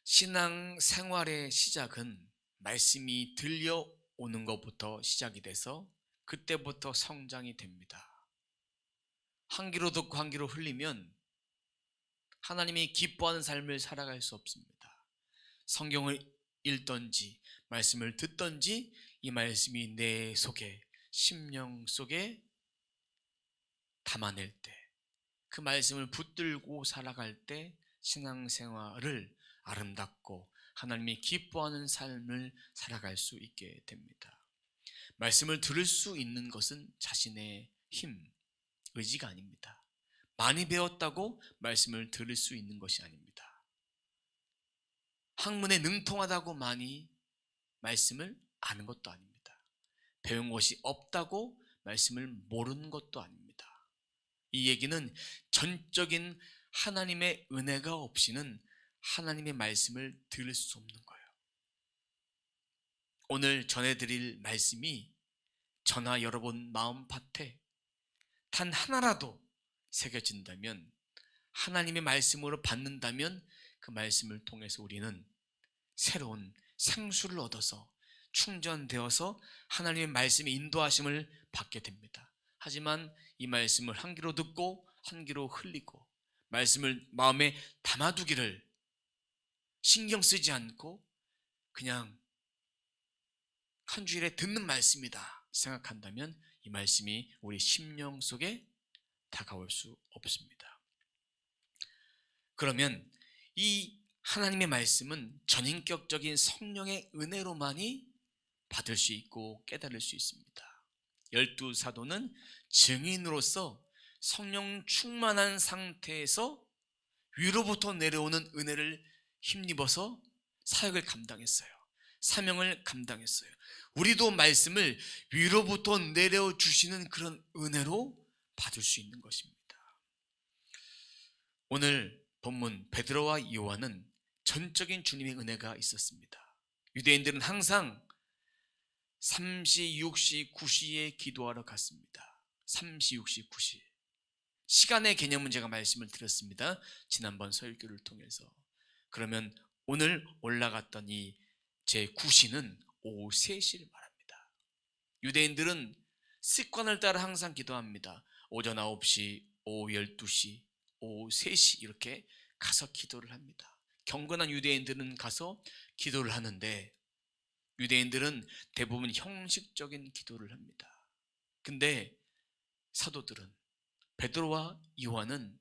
신앙 생활의 시작은 말씀이 들려오는 것부터 시작이 돼서 그때부터 성장이 됩니다. 한 귀로 듣고 한 귀로 흘리면 하나님이 기뻐하는 삶을 살아갈 수 없습니다. 성경을 읽던지 말씀을 듣던지 이 말씀이 내 속에, 심령 속에 담아낼 때, 그 말씀을 붙들고 살아갈 때 신앙생활을 아름답고 하나님이 기뻐하는 삶을 살아갈 수 있게 됩니다. 말씀을 들을 수 있는 것은 자신의 힘, 의지가 아닙니다. 많이 배웠다고 말씀을 들을 수 있는 것이 아닙니다. 학문에 능통하다고 많이 말씀을 아는 것도 아닙니다. 배운 것이 없다고 말씀을 모르는 것도 아닙니다. 이 얘기는 전적인 하나님의 은혜가 없이는 하나님의 말씀을 들을 수 없는 거예요. 오늘 전해드릴 말씀이 저나 여러분 마음밭에 단 하나라도 새겨진다면, 하나님의 말씀으로 받는다면 그 말씀을 통해서 우리는 새로운 생수를 얻어서 충전되어서 하나님의 말씀의 인도하심을 받게 됩니다. 하지만 이 말씀을 한 귀로 듣고 한 귀로 흘리고 말씀을 마음에 담아두기를 신경 쓰지 않고 그냥 한 주일에 듣는 말씀이다 생각한다면 이 말씀이 우리 심령 속에 다가올 수 없습니다. 그러면 이 하나님의 말씀은 전인격적인 성령의 은혜로만이 받을 수 있고 깨달을 수 있습니다. 12사도는 증인으로서 성령 충만한 상태에서 위로부터 내려오는 은혜를 힘입어서 사역을 감당했어요. 사명을 감당했어요. 우리도 말씀을 위로부터 내려주시는 그런 은혜로 받을 수 있는 것입니다. 오늘 본문 베드로와 요한은 전적인 주님의 은혜가 있었습니다. 유대인들은 항상 3시, 6시, 9시에 기도하러 갔습니다. 3시, 6시, 9시. 시간의 개념은 제가 말씀을 드렸습니다. 지난번 설교를 통해서. 그러면 오늘 올라갔던 이 제 9시는 오후 3시를 말합니다. 유대인들은 습관을 따라 항상 기도합니다. 오전 9시, 오후 12시, 오후 3시 이렇게 가서 기도를 합니다. 경건한 유대인들은 가서 기도를 하는데 유대인들은 대부분 형식적인 기도를 합니다. 근데 사도들은, 베드로와 요한은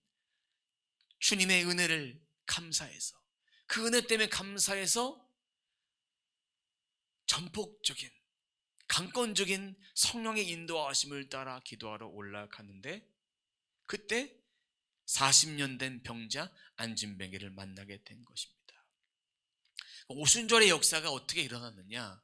주님의 은혜를 감사해서, 그 은혜 때문에 감사해서 전폭적인, 강권적인 성령의 인도하심을 따라 기도하러 올라가는데 그때 40년 된 병자 안진뱅이를 만나게 된 것입니다. 오순절의 역사가 어떻게 일어났느냐?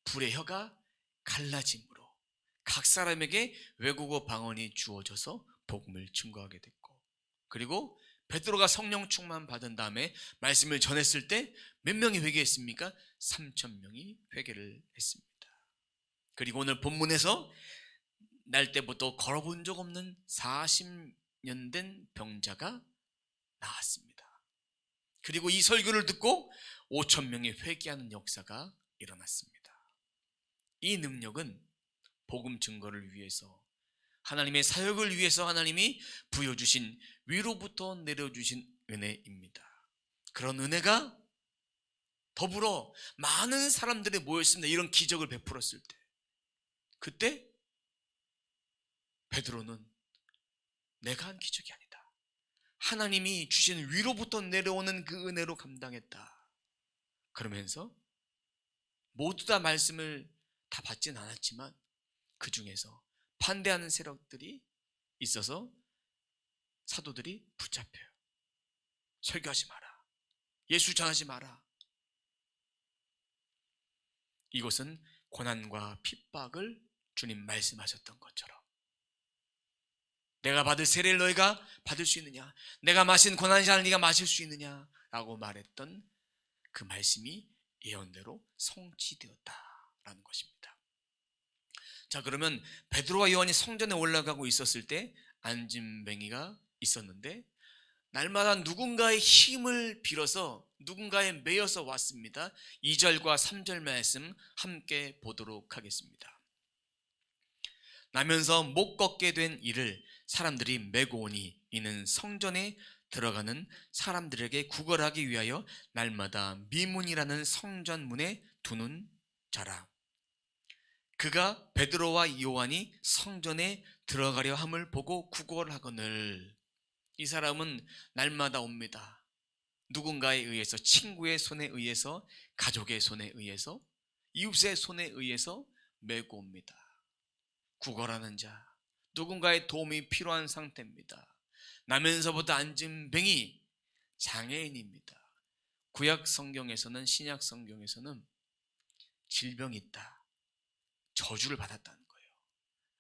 불의 혀가 갈라짐으로 각 사람에게 외국어 방언이 주어져서 복음을 증거하게 됐고, 그리고 베드로가 성령 충만 받은 다음에 말씀을 전했을 때 몇 명이 회개했습니까? 3,000명이 회개를 했습니다. 그리고 오늘 본문에서 날 때부터 걸어본 적 없는 40년 된 병자가 나왔습니다. 그리고 이 설교를 듣고 5,000명이 회개하는 역사가 일어났습니다. 이 능력은 복음 증거를 위해서, 하나님의 사역을 위해서 하나님이 부여주신, 위로부터 내려주신 은혜입니다. 그런 은혜가 더불어 많은 사람들이 모였습니다. 이런 기적을 베풀었을 때, 그때 베드로는 내가 한 기적이 아니다, 하나님이 주신 위로부터 내려오는 그 은혜로 감당했다. 그러면서 모두 다 말씀을 다 받진 않았지만 그 중에서 반대하는 세력들이 있어서 사도들이 붙잡혀요. 설교하지 마라, 예수 전하지 마라. 이것은 고난과 핍박을 주님 말씀하셨던 것처럼, 내가 받을 세례를 너희가 받을 수 있느냐, 내가 마신 고난의 잔을 네가 마실 수 있느냐 라고 말했던 그 말씀이 예언대로 성취되었다라는 것입니다. 자, 그러면 베드로와 요한이 성전에 올라가고 있었을 때 안진뱅이가 있었는데, 날마다 누군가의 힘을 빌어서 누군가에 매여서 왔습니다. 2절과 3절 말씀 함께 보도록 하겠습니다. 나면서 못 걷게 된 이를 사람들이 메고 오니 이는 성전에 들어가는 사람들에게 구걸하기 위하여 날마다 미문이라는 성전문에 두는 자라. 그가 베드로와 요한이 성전에 들어가려 함을 보고 구걸하거늘. 이 사람은 날마다 옵니다. 누군가에 의해서, 친구의 손에 의해서, 가족의 손에 의해서, 이웃의 손에 의해서 메고 옵니다. 구걸하는 자, 누군가의 도움이 필요한 상태입니다. 나면서부터 안진뱅이, 장애인입니다. 구약 성경에서는, 신약 성경에서는 질병이 있다, 저주를 받았다는 거예요.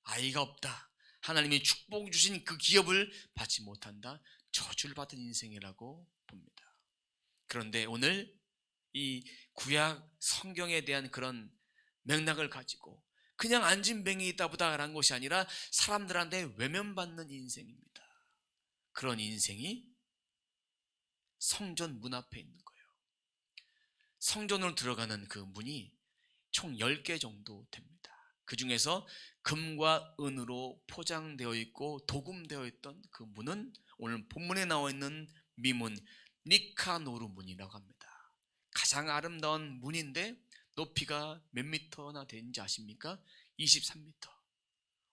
아이가 없다, 하나님이 축복 주신 그 기업을 받지 못한다, 저주를 받은 인생이라고 봅니다. 그런데 오늘 이 구약 성경에 대한 그런 맥락을 가지고 그냥 안진뱅이 있다 보다라는 것이 아니라 사람들한테 외면받는 인생입니다. 그런 인생이 성전 문 앞에 있는 거예요. 성전으로 들어가는 그 문이 총 10개 정도 됩니다. 그 중에서 금과 은으로 포장되어 있고 도금되어 있던 그 문은 오늘 본문에 나와 있는 미문 니카노르 문이라고 합니다. 가장 아름다운 문인데 높이가 몇 미터나 되는지 아십니까? 23미터.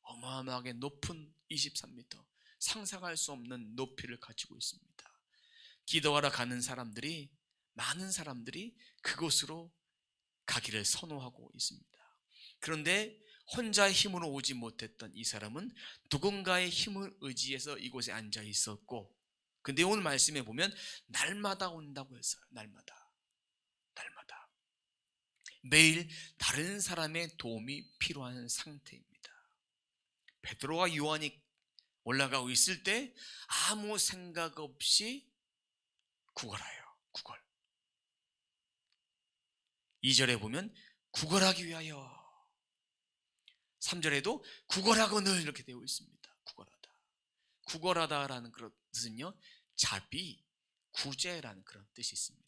어마어마하게 높은 23미터. 상상할 수 없는 높이를 가지고 있습니다. 기도하러 가는 사람들이, 많은 사람들이 그곳으로 가기를 선호하고 있습니다. 그런데 혼자 힘으로 오지 못했던 이 사람은 누군가의 힘을 의지해서 이곳에 앉아 있었고, 근데 오늘 말씀에 보면 날마다 온다고 했어요. 날마다. 매일 다른 사람의 도움이 필요한 상태입니다. 베드로와 요한이 올라가고 있을 때 아무 생각 없이 구걸해요. 구걸. 2절에 보면 구걸하기 위하여, 3절에도 구걸하거늘 이렇게 되어 있습니다. 구걸하다. 구걸하다라는 그런 뜻은요, 자비, 구제라는 그런 뜻이 있습니다.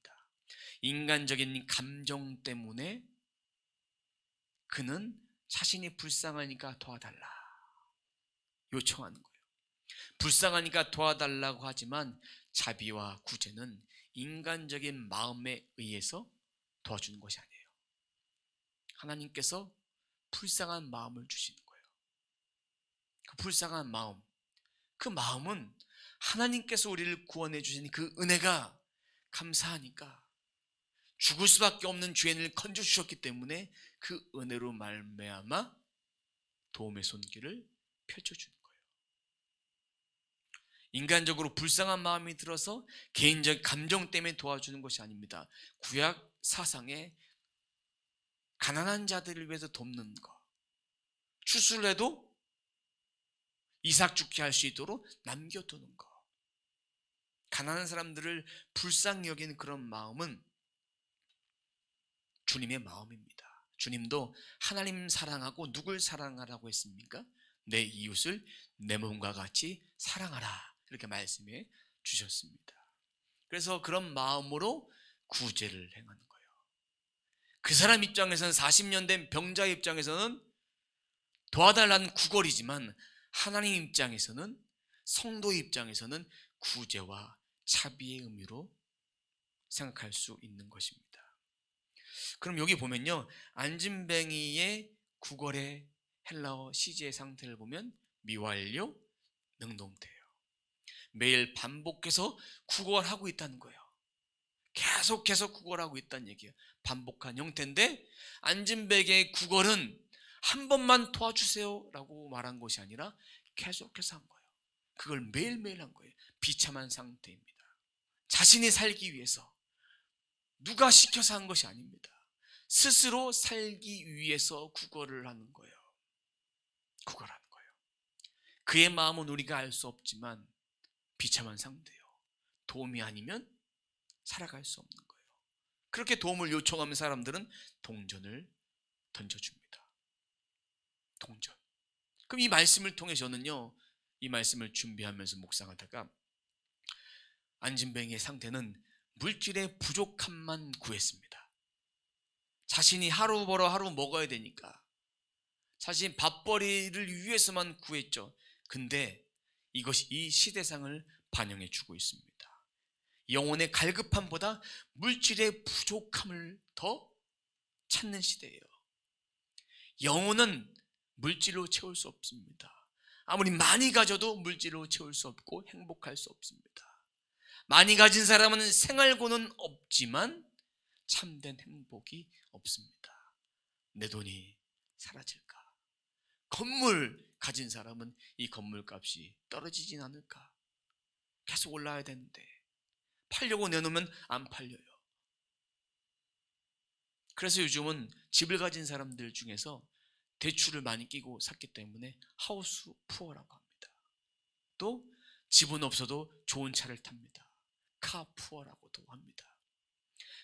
인간적인 감정 때문에 그는 자신이 불쌍하니까 도와달라 요청하는 거예요. 불쌍하니까 도와달라고 하지만 자비와 구제는 인간적인 마음에 의해서 도와주는 것이 아니에요. 하나님께서 불쌍한 마음을 주시는 거예요. 그 불쌍한 마음, 그 마음은 하나님께서 우리를 구원해 주신 그 은혜가 감사하니까 죽을 수밖에 없는 죄인을 건져주셨기 때문에 그 은혜로 말미암아 도움의 손길을 펼쳐주는 거예요. 인간적으로 불쌍한 마음이 들어서 개인적 감정 때문에 도와주는 것이 아닙니다. 구약 사상에 가난한 자들을 위해서 돕는 것, 추수를 해도 이삭 죽게 할 수 있도록 남겨두는 것, 가난한 사람들을 불쌍히 여기는 그런 마음은 주님의 마음입니다. 주님도 하나님 사랑하고 누굴 사랑하라고 했습니까? 내 이웃을 내 몸과 같이 사랑하라, 이렇게 말씀해 주셨습니다. 그래서 그런 마음으로 구제를 행하는 거예요. 그 사람 입장에서는, 40년 된 병자 입장에서는 도와달라는 구걸이지만 하나님 입장에서는, 성도 입장에서는 구제와 자비의 의미로 생각할 수 있는 것입니다. 그럼 여기 보면요, 안진뱅이의 구걸의 헬라어 시제의 상태를 보면 미완료 능동태예요. 매일 반복해서 구걸하고 있다는 거예요. 계속해서 구걸하고 있다는 얘기예요. 반복한 형태인데 안진뱅이의 구걸은 한 번만 도와주세요 라고 말한 것이 아니라 계속해서 한 거예요. 그걸 매일매일 한 거예요. 비참한 상태입니다. 자신이 살기 위해서, 누가 시켜서 한 것이 아닙니다. 스스로 살기 위해서 구걸을 하는 거예요. 구걸하는 거예요. 그의 마음은 우리가 알 수 없지만 비참한 상태예요. 도움이 아니면 살아갈 수 없는 거예요. 그렇게 도움을 요청하는 사람들은 동전을 던져줍니다. 동전. 그럼 이 말씀을 통해 저는요, 이 말씀을 준비하면서 묵상하다가 안진뱅이의 상태는 물질의 부족함만 구했습니다. 자신이 하루 벌어 하루 먹어야 되니까 자신 밥벌이를 위해서만 구했죠. 근데 이것이 이 시대상을 반영해 주고 있습니다. 영혼의 갈급함보다 물질의 부족함을 더 찾는 시대예요. 영혼은 물질로 채울 수 없습니다. 아무리 많이 가져도 물질로 채울 수 없고 행복할 수 없습니다. 많이 가진 사람은 생활고는 없지만 참된 행복이 없습니다. 내 돈이 사라질까? 건물 가진 사람은 이 건물값이 떨어지진 않을까? 계속 올라야 되는데 팔려고 내놓으면 안 팔려요. 그래서 요즘은 집을 가진 사람들 중에서 대출을 많이 끼고 샀기 때문에 하우스 푸어라고 합니다. 또 집은 없어도 좋은 차를 탑니다. 카 푸어라고도 합니다.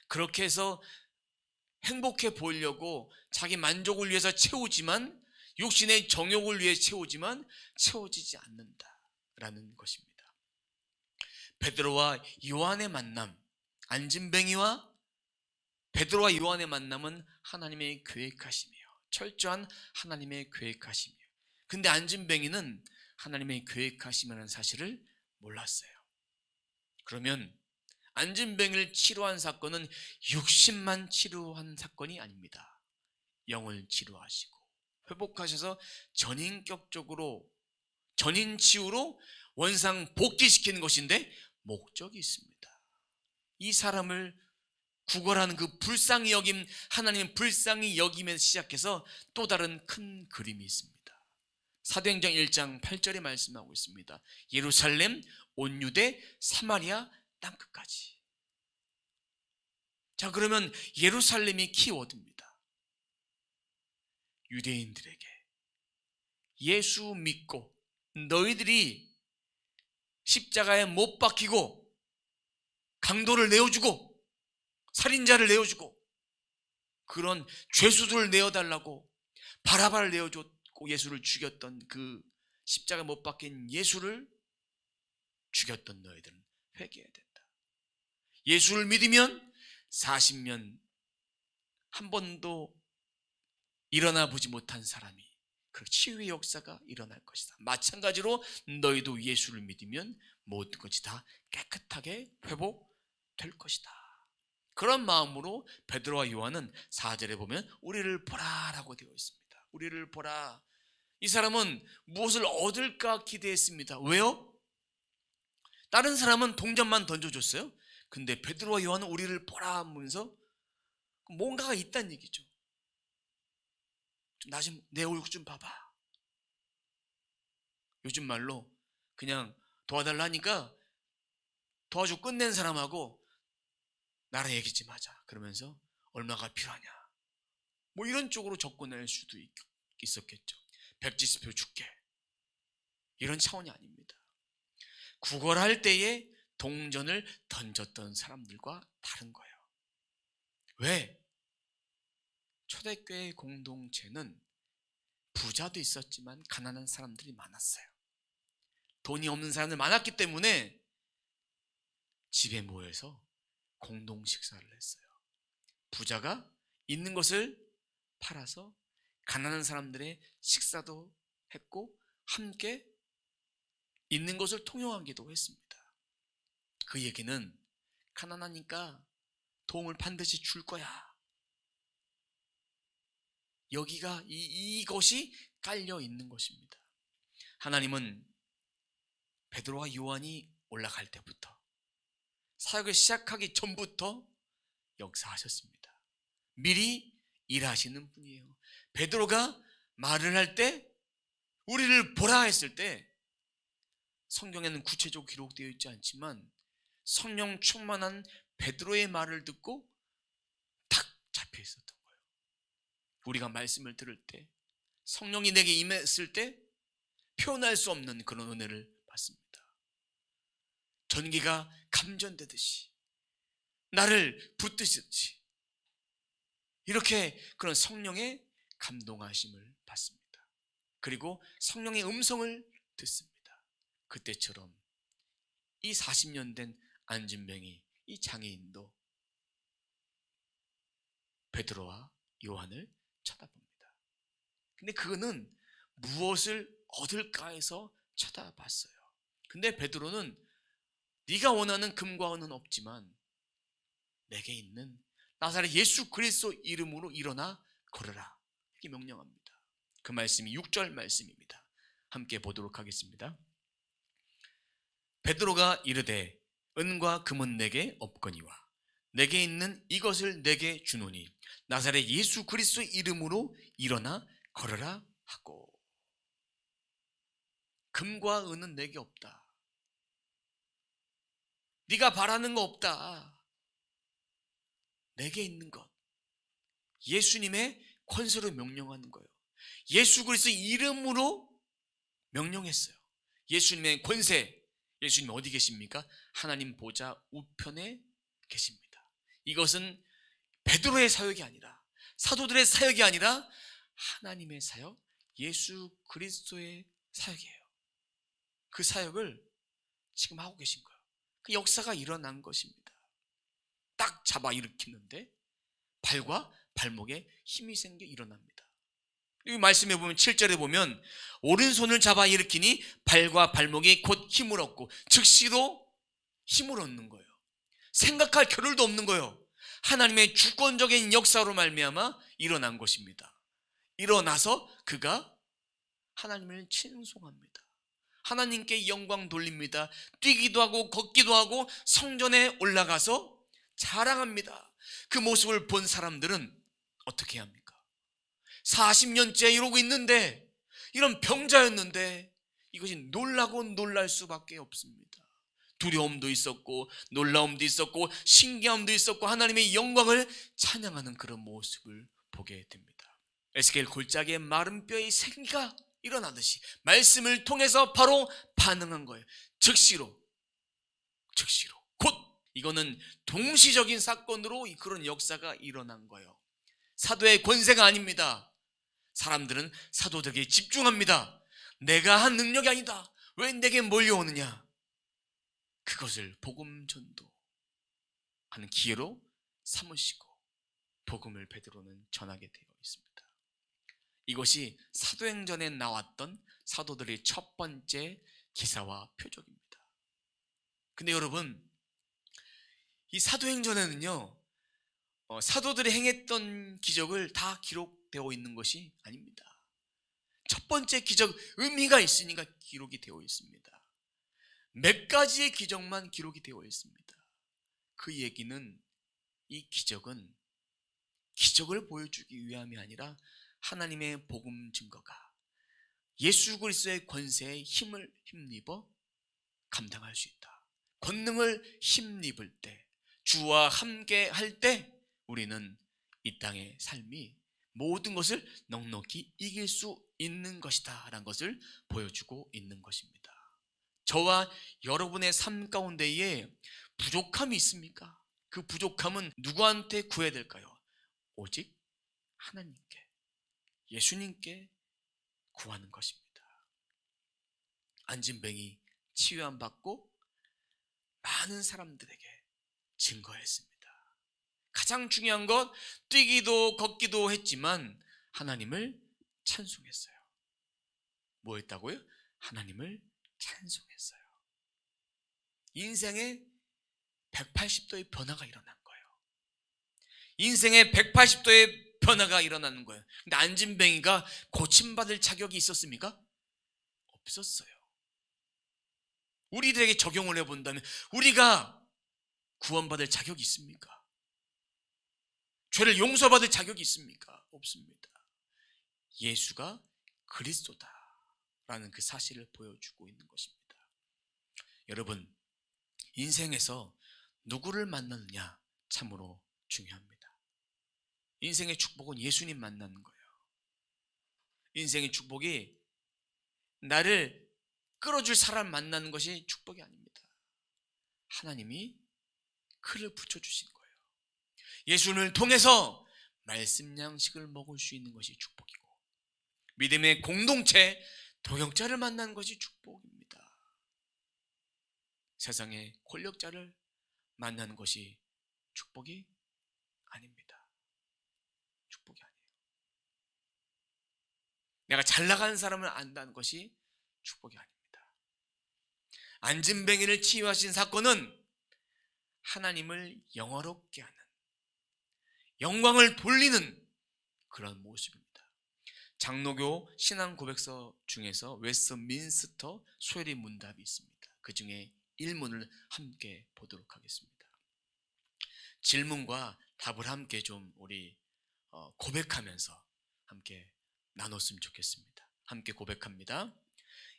그렇게 해서 행복해 보이려고 자기 만족을 위해서 채우지만, 육신의 정욕을 위해 채우지만 채워지지 않는다라는 것입니다. 베드로와 요한의 만남, 안진뱅이와 베드로와 요한의 만남은 하나님의 계획하심이에요. 철저한 하나님의 계획하심이에요. 근데 안진뱅이는 하나님의 계획하심이라는 사실을 몰랐어요. 그러면 안진뱅이를 치료한 사건은 육신만 치료한 사건이 아닙니다. 영을 치료하시고 회복하셔서 전인격적으로, 전인치유로 원상 복귀시키는 것인데 목적이 있습니다. 이 사람을 구걸하는 그 불쌍히 여김, 하나님은 불쌍히 여김에서 시작해서 또 다른 큰 그림이 있습니다. 사도행전 1장 8절에 말씀하고 있습니다. 예루살렘, 온 유대, 사마리아 땅끝까지. 자, 그러면 예루살렘이 키워드입니다. 유대인들에게 예수 믿고 너희들이 십자가에 못 박히고 강도를 내어주고 살인자를 내어주고 그런 죄수들을 내어달라고 바라바를 내어줬고 예수를 죽였던 그 십자가에 못 박힌 예수를 죽였던 너희들은 회개해야 된다. 예수를 믿으면 40년 한 번도 일어나 보지 못한 사람이 그 치유의 역사가 일어날 것이다. 마찬가지로 너희도 예수를 믿으면 모든 것이 다 깨끗하게 회복될 것이다. 그런 마음으로 베드로와 요한은 4절에 보면 우리를 보라 라고 되어 있습니다. 우리를 보라. 이 사람은 무엇을 얻을까 기대했습니다. 왜요? 다른 사람은 동전만 던져줬어요. 근데 베드로와 요한은 우리를 보라 하면서 뭔가가 있다는 얘기죠. 내 얼굴 좀 봐봐. 요즘 말로 그냥 도와달라 하니까 도와주고 끝낸 사람하고 나랑 얘기 좀 하자. 그러면서 얼마가 필요하냐. 뭐 이런 쪽으로 접근할 수도 있었겠죠. 170표 줄게. 이런 차원이 아닙니다. 구걸할 때에 동전을 던졌던 사람들과 다른 거예요. 왜? 초대교회 공동체는 부자도 있었지만 가난한 사람들이 많았어요. 돈이 없는 사람들 많았기 때문에 집에 모여서 공동 식사를 했어요. 부자가 있는 것을 팔아서 가난한 사람들의 식사도 했고 함께 있는 것을 통용하기도 했습니다. 그 얘기는 가난하니까 도움을 반드시 줄 거야. 여기가 이것이 깔려 있는 것입니다. 하나님은 베드로와 요한이 올라갈 때부터 사역을 시작하기 전부터 역사하셨습니다. 미리 일하시는 분이에요. 베드로가 말을 할 때 우리를 보라 했을 때 성경에는 구체적으로 기록되어 있지 않지만 성령 충만한 베드로의 말을 듣고 탁 잡혀 있었던 거예요. 우리가 말씀을 들을 때 성령이 내게 임했을 때 표현할 수 없는 그런 은혜를 받습니다. 전기가 감전되듯이 나를 붙드시듯이 이렇게 그런 성령의 감동하심을 받습니다. 그리고 성령의 음성을 듣습니다. 그때처럼 이 40년 된 안진뱅이 이 장애인도 베드로와 요한을 쳐다봅니다. 근데 그거는 무엇을 얻을까 해서 쳐다봤어요. 근데 베드로는 네가 원하는 금과 은은 없지만 내게 있는 나사렛 예수 그리스도 이름으로 일어나 걸으라, 이렇게 명령합니다. 그 말씀이 6절 말씀입니다. 함께 보도록 하겠습니다. 베드로가 이르되 은과 금은 내게 없거니와 내게 있는 이것을 내게 주노니 나사렛 예수 그리스도 이름으로 일어나 걸으라 하고. 금과 은은 내게 없다. 네가 바라는 거 없다. 내게 있는 것, 예수님의 권세로 명령하는 거예요. 예수 그리스도 이름으로 명령했어요. 예수님의 권세, 예수님 어디 계십니까? 하나님 보좌 우편에 계십니다. 이것은 베드로의 사역이 아니라, 사도들의 사역이 아니라 하나님의 사역, 예수 그리스도의 사역이에요. 그 사역을 지금 하고 계신 거예요. 그 역사가 일어난 것입니다. 딱 잡아 일으키는데 발과 발목에 힘이 생겨 일어납니다. 이 말씀에 보면 7절에 보면 오른손을 잡아 일으키니 발과 발목이 곧 힘을 얻고, 즉시로 힘을 얻는 거예요. 생각할 겨를도 없는 거예요. 하나님의 주권적인 역사로 말미암아 일어난 것입니다. 일어나서 그가 하나님을 찬송합니다. 하나님께 영광 돌립니다. 뛰기도 하고 걷기도 하고 성전에 올라가서 자랑합니다. 그 모습을 본 사람들은 어떻게 합니까? 40년째 이러고 있는데, 이런 병자였는데 이것이 놀라고 놀랄 수밖에 없습니다. 두려움도 있었고 놀라움도 있었고 신기함도 있었고 하나님의 영광을 찬양하는 그런 모습을 보게 됩니다. 에스겔 골짜기에 마른 뼈의 생기가 일어나듯이 말씀을 통해서 바로 반응한 거예요. 즉시로 곧. 이거는 동시적인 사건으로 그런 역사가 일어난 거예요. 사도의 권세가 아닙니다. 사람들은 사도들에게 집중합니다. 내가 한 능력이 아니다. 왜 내게 몰려오느냐? 그것을 복음 전도하는 기회로 삼으시고 복음을 베드로는 전하게 되어 있습니다. 이것이 사도행전에 나왔던 사도들의 첫 번째 기사와 표적입니다. 근데 여러분, 이 사도행전에는요, 사도들이 행했던 기적을 다 기록되어 있는 것이 아닙니다. 첫 번째 기적, 의미가 있으니까 기록이 되어 있습니다. 몇 가지의 기적만 기록이 되어 있습니다. 그 얘기는, 이 기적은 기적을 보여주기 위함이 아니라 하나님의 복음 증거가 예수 그리스도의 권세에 힘을 힘입어 감당할 수 있다. 권능을 힘입을 때, 주와 함께 할 때 우리는 이 땅의 삶이 모든 것을 넉넉히 이길 수 있는 것이다 라는 것을 보여주고 있는 것입니다. 저와 여러분의 삶 가운데에 부족함이 있습니까? 그 부족함은 누구한테 구해야 될까요? 오직 하나님께, 예수님께 구하는 것입니다. 안진뱅이 치유함 받고 많은 사람들에게 증거했습니다. 가장 중요한 것, 뛰기도 걷기도 했지만 하나님을 찬송했어요. 뭐 했다고요? 하나님을 찬송했어요. 인생에 180도의 변화가 일어난 거예요. 인생에 180도의 변화가 일어나는 거예요. 근데 안진뱅이가 고침받을 자격이 있었습니까? 없었어요. 우리들에게 적용을 해본다면 우리가 구원받을 자격이 있습니까? 죄를 용서받을 자격이 있습니까? 없습니다. 예수가 그리스도다라는 그 사실을 보여주고 있는 것입니다. 여러분, 인생에서 누구를 만나느냐 참으로 중요합니다. 인생의 축복은 예수님 만나는 거예요. 인생의 축복이 나를 끌어줄 사람 만나는 것이 축복이 아닙니다. 하나님이 그를 붙여주신 거예요. 예수님을 통해서 말씀 양식을 먹을 수 있는 것이 축복이고, 믿음의 공동체, 동역자를 만나는 것이 축복입니다. 세상의 권력자를 만나는 것이 축복이 아닙니다. 축복이 아니에요. 내가 잘 나가는 사람을 안다는 것이 축복이 아닙니다. 안진뱅이를 치유하신 사건은 하나님을 영화롭게 하는, 영광을 돌리는 그런 모습입니다. 장로교 신앙 고백서 중에서 웨스트민스터 수혜리 문답이 있습니다. 그 중에 1문을 함께 보도록 하겠습니다. 질문과 답을 함께 좀 우리 고백하면서 함께 나눴으면 좋겠습니다. 함께 고백합니다.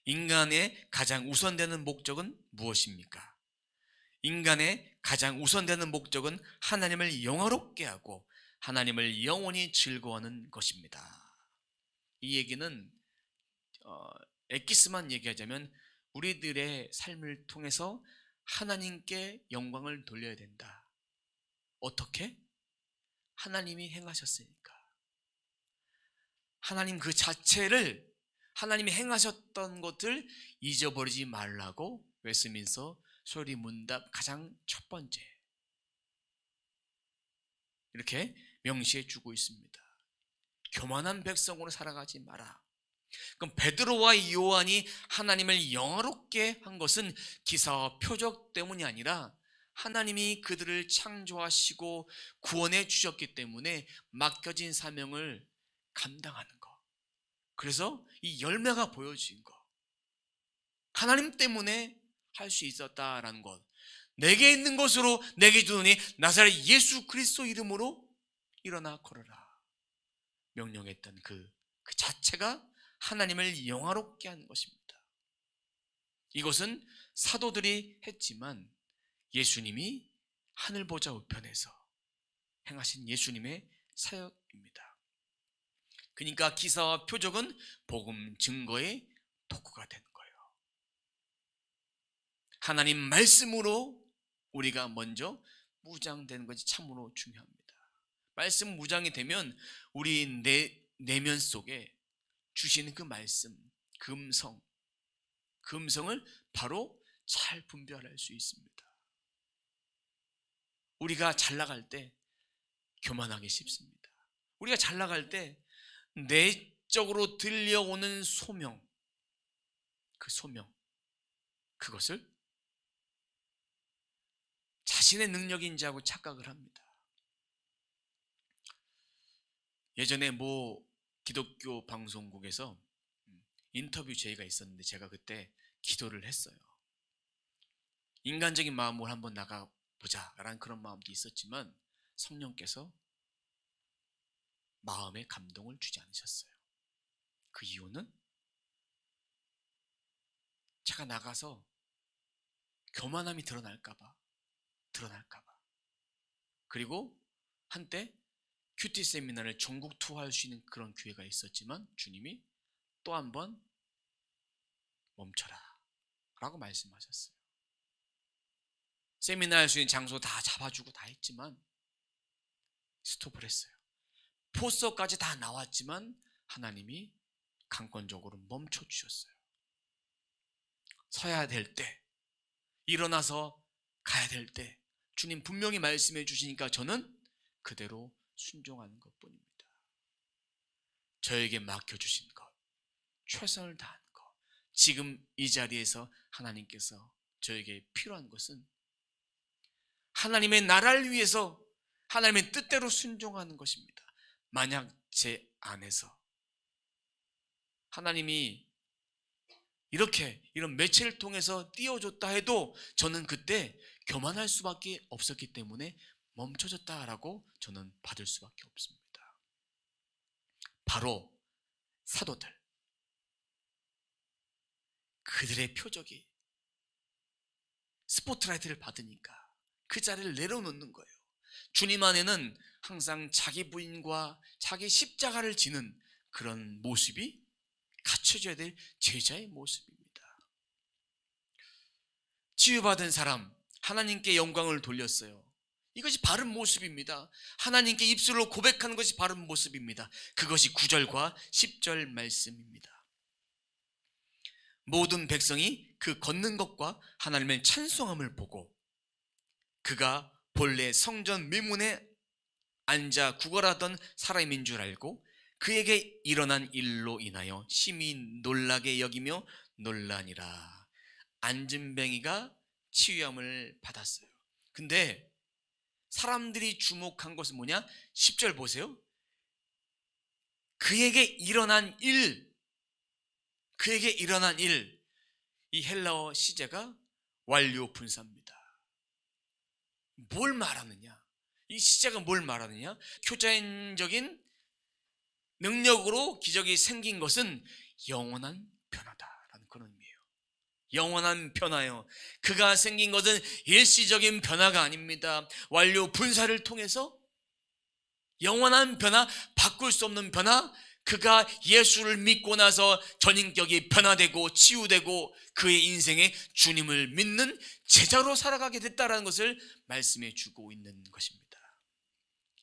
인간의 가장 우선되는 목적은 무엇입니까? 인간의 가장 우선되는 목적은 하나님을 영화롭게 하고 하나님을 영원히 즐거워하는 것입니다. 이 얘기는 엑기스만 얘기하자면 우리들의 삶을 통해서 하나님께 영광을 돌려야 된다. 어떻게? 하나님이 행하셨으니까. 하나님 그 자체를, 하나님이 행하셨던 것을 잊어버리지 말라고 웨스민스터 수혜리 문답 가장 첫 번째 이렇게 명시해 주고 있습니다. 교만한 백성으로 살아가지 마라. 그럼 베드로와 요한이 하나님을 영화롭게 한 것은 기사와 표적 때문이 아니라 하나님이 그들을 창조하시고 구원해 주셨기 때문에 맡겨진 사명을 감당하는 것. 그래서 이 열매가 보여진 것. 하나님 때문에 할 수 있었다라는 것. 내게 있는 것으로 내게 주노니 나사렛 예수 그리스도 이름으로 일어나 걸어라. 명령했던 그 자체가 하나님을 영화롭게 하는 것입니다. 이것은 사도들이 했지만 예수님이 하늘 보좌 우편에서 행하신 예수님의 사역입니다. 그러니까 기사와 표적은 복음 증거의 도구가 되는 거예요. 하나님 말씀으로 우리가 먼저 무장되는 것이 참으로 중요합니다. 말씀 무장이 되면 우리 내면 속에 주시는 그 말씀, 금성을 바로 잘 분별할 수 있습니다. 우리가 잘 나갈 때 교만하기 쉽습니다. 우리가 잘 나갈 때 내적으로 들려오는 소명, 그것을 자신의 능력인지 하고 착각을 합니다. 예전에 기독교 방송국에서 인터뷰 제의가 있었는데 제가 그때 기도를 했어요. 인간적인 마음으로 한번 나가보자 라는 그런 마음도 있었지만 성령께서 마음에 감동을 주지 않으셨어요. 그 이유는 제가 나가서 교만함이 드러날까봐. 그리고 한때 큐티 세미나를 전국 투어할 수 있는 그런 기회가 있었지만 주님이 또 한 번 멈춰라 라고 말씀하셨어요. 세미나 할 수 있는 장소 다 잡아주고 다 했지만 스톱을 했어요. 포스터까지 다 나왔지만 하나님이 강권적으로 멈춰주셨어요. 서야 될 때, 일어나서 가야 될 때 주님 분명히 말씀해 주시니까 저는 그대로 순종하는 것뿐입니다. 저에게 맡겨주신 것, 최선을 다하는 것, 지금 이 자리에서 하나님께서 저에게 필요한 것은 하나님의 나라를 위해서 하나님의 뜻대로 순종하는 것입니다. 만약 제 안에서 하나님이 이런 매체를 통해서 띄워줬다 해도 저는 그때 교만할 수밖에 없었기 때문에 멈춰졌다라고 저는 받을 수밖에 없습니다. 바로 사도들, 그들의 표적이 스포트라이트를 받으니까 그 자리를 내려놓는 거예요. 주님 안에는 항상 자기 부인과 자기 십자가를 지는 그런 모습이 갖춰져야 될 제자의 모습입니다. 치유받은 사람, 하나님께 영광을 돌렸어요. 이것이 바른 모습입니다. 하나님께 입술로 고백하는 것이 바른 모습입니다. 그것이 9절과 10절 말씀입니다. 모든 백성이 그 걷는 것과 하나님의 찬송함을 보고 그가 본래 성전 미문에 앉아 구걸하던 사람인 줄 알고 그에게 일어난 일로 인하여 심히 놀라게 여기며 놀라니라. 안진뱅이가 치유함을 받았어요. 근데 사람들이 주목한 것은 뭐냐? 10절 보세요. 그에게 일어난 일, 그에게 일어난 일. 이 헬라어 시제가 완료 분사입니다. 뭘 말하느냐? 이 시제가 뭘 말하느냐? 효자인적인 능력으로 기적이 생긴 것은 영원한 변화다라는 그런 의미예요. 영원한 변화요. 그가 생긴 것은 일시적인 변화가 아닙니다. 완료 분사를 통해서 영원한 변화, 바꿀 수 없는 변화, 그가 예수를 믿고 나서 전인격이 변화되고 치유되고 그의 인생에 주님을 믿는 제자로 살아가게 됐다는 것을 말씀해 주고 있는 것입니다.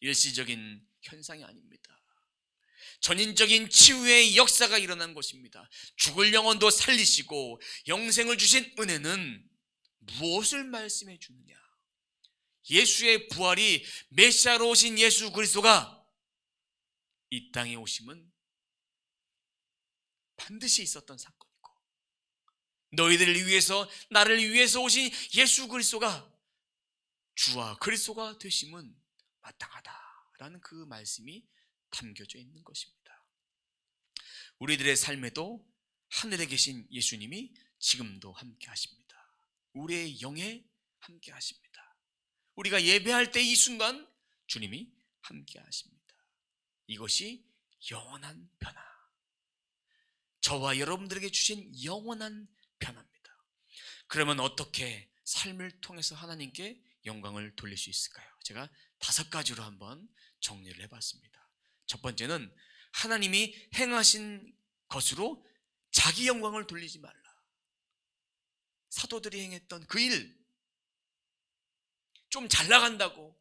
일시적인 현상이 아닙니다. 전인적인 치유의 역사가 일어난 것입니다. 죽을 영혼도 살리시고 영생을 주신 은혜는 무엇을 말씀해 주느냐? 예수의 부활이 메시아로 오신 예수 그리스도가 이 땅에 오심은 반드시 있었던 사건이고, 너희들을 위해서 나를 위해서 오신 예수 그리스도가 주와 그리스도가 되심은 마땅하다라는 그 말씀이 담겨져 있는 것입니다. 우리들의 삶에도 하늘에 계신 예수님이 지금도 함께 하십니다. 우리의 영에 함께 하십니다. 우리가 예배할 때 이 순간 주님이 함께 하십니다. 이것이 영원한 변화, 저와 여러분들에게 주신 영원한 변화입니다. 그러면 어떻게 삶을 통해서 하나님께 영광을 돌릴 수 있을까요? 제가 5가지로 한번 정리를 해봤습니다. 첫 번째는 하나님이 행하신 것으로 자기 영광을 돌리지 말라. 사도들이 행했던 그 일, 좀 잘 나간다고,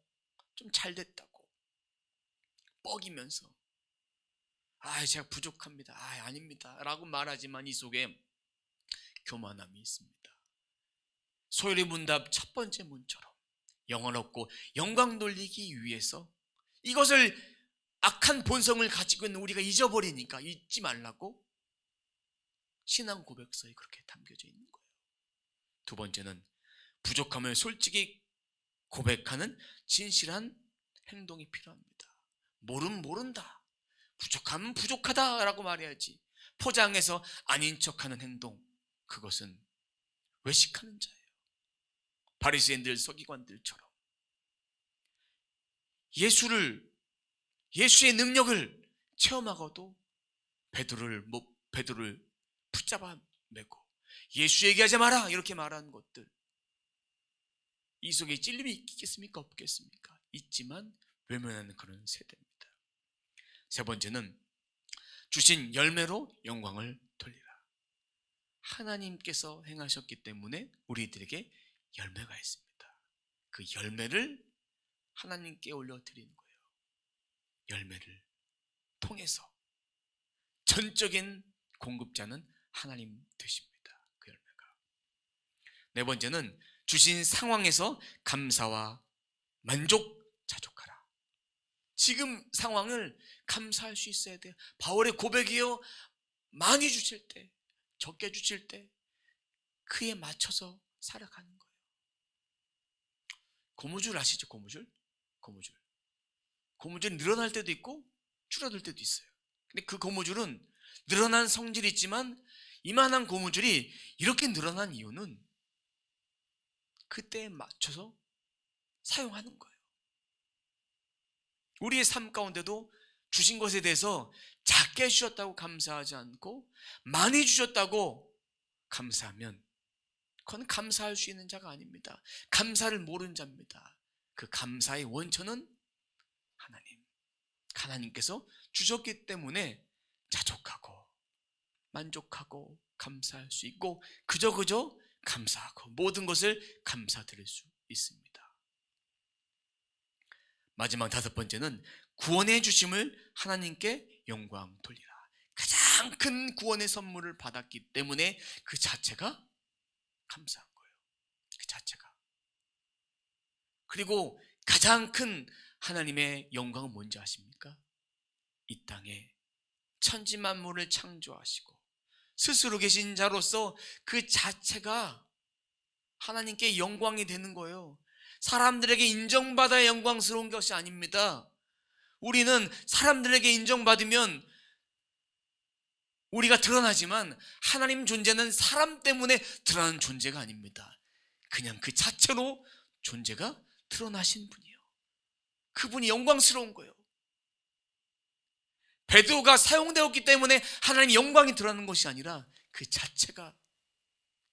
좀 잘 됐다고 뻐기면서 제가 부족합니다, 아닙니다 라고 말하지만 이 속에 교만함이 있습니다. 소요리 문답 첫 번째 문처럼 영원 없고 영광 돌리기 위해서 이것을 악한 본성을 가지고 있는 우리가 잊어버리니까 잊지 말라고 신앙 고백서에 그렇게 담겨져 있는 거예요. 두 번째는 부족함을 솔직히 고백하는 진실한 행동이 필요합니다. 모르면 모른다, 부족하면 부족하다라고 말해야지. 포장해서 아닌 척하는 행동, 그것은 외식하는 자예요. 바리새인들, 서기관들처럼 예수의 능력을 체험하고도 베드로를 붙잡아 매고 예수 얘기하지 마라 이렇게 말하는 것들, 이 속에 찔림이 있겠습니까? 없겠습니까? 있지만 외면하는 그런 세대입니다. 세 번째는 주신 열매로 영광을 돌리라. 하나님께서 행하셨기 때문에 우리들에게 열매가 있습니다. 그 열매를 하나님께 올려드리는 거예요. 열매를 통해서 전적인 공급자는 하나님 되십니다. 그 열매가. 네 번째는 주신 상황에서 감사와 만족, 자족하라. 지금 상황을 감사할 수 있어야 돼요. 바울의 고백이요, 많이 주실 때, 적게 주실 때 그에 맞춰서 살아가는 거예요. 고무줄 아시죠? 고무줄이 늘어날 때도 있고 줄어들 때도 있어요. 근데 그 고무줄은 늘어난 성질이 있지만 이만한 고무줄이 이렇게 늘어난 이유는 그때에 맞춰서 사용하는 거예요. 우리의 삶 가운데도 주신 것에 대해서 작게 주셨다고 감사하지 않고 많이 주셨다고 감사하면 그건 감사할 수 있는 자가 아닙니다. 감사를 모르는 자입니다. 그 감사의 원천은 하나님께서 주셨기 때문에 자족하고 만족하고 감사할 수 있고 그저 감사하고 모든 것을 감사드릴 수 있습니다. 마지막 5번째는 구원의 주심을 하나님께 영광 돌리라. 가장 큰 구원의 선물을 받았기 때문에 그 자체가 감사한 거예요. 그 자체가. 그리고 가장 큰 하나님의 영광은 뭔지 아십니까? 이 땅에 천지 만물을 창조하시고 스스로 계신 자로서 그 자체가 하나님께 영광이 되는 거예요. 사람들에게 인정받아야 영광스러운 것이 아닙니다. 우리는 사람들에게 인정받으면 우리가 드러나지만 하나님 존재는 사람 때문에 드러나는 존재가 아닙니다. 그냥 그 자체로 존재가 드러나신 분이에요. 그분이 영광스러운 거예요. 베드로가 사용되었기 때문에 하나님의 영광이 드러나는 것이 아니라 그 자체가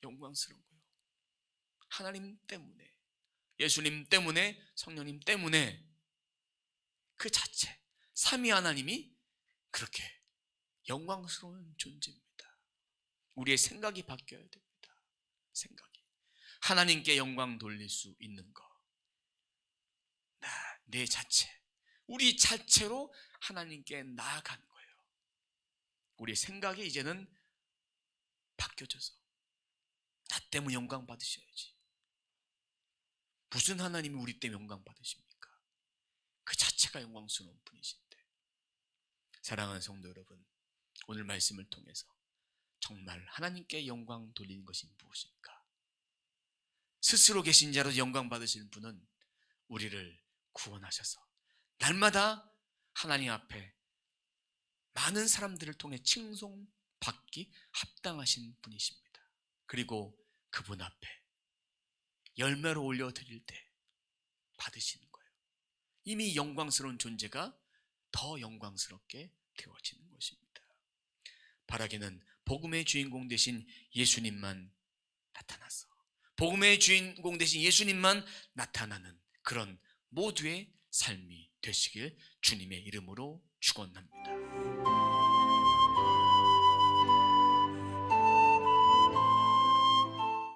영광스러운 거예요. 하나님 때문에, 예수님 때문에, 성령님 때문에 그 자체, 삼위 하나님이 그렇게 영광스러운 존재입니다. 우리의 생각이 바뀌어야 됩니다. 생각이. 하나님께 영광 돌릴 수 있는 것. 내 자체, 우리 자체로 하나님께 나아가는 거예요. 우리의 생각이 이제는 바뀌어져서 나 때문에 영광 받으셔야지. 무슨 하나님이 우리 때문에 영광 받으십니까? 그 자체가 영광스러운 분이신데. 사랑하는 성도 여러분, 오늘 말씀을 통해서 정말 하나님께 영광 돌리는 것이 무엇입니까? 스스로 계신 자로 영광 받으실 분은 우리를 구원하셔서 날마다 하나님 앞에 많은 사람들을 통해 칭송받기 합당하신 분이십니다. 그리고 그분 앞에 열매로 올려드릴 때 받으시는 거예요. 이미 영광스러운 존재가 더 영광스럽게 되어지는 것입니다. 바라기는 복음의 주인공 되신 예수님만 나타나서, 복음의 주인공 되신 예수님만 나타나는 그런 모두의 삶이 되시길 주님의 이름으로 축원합니다.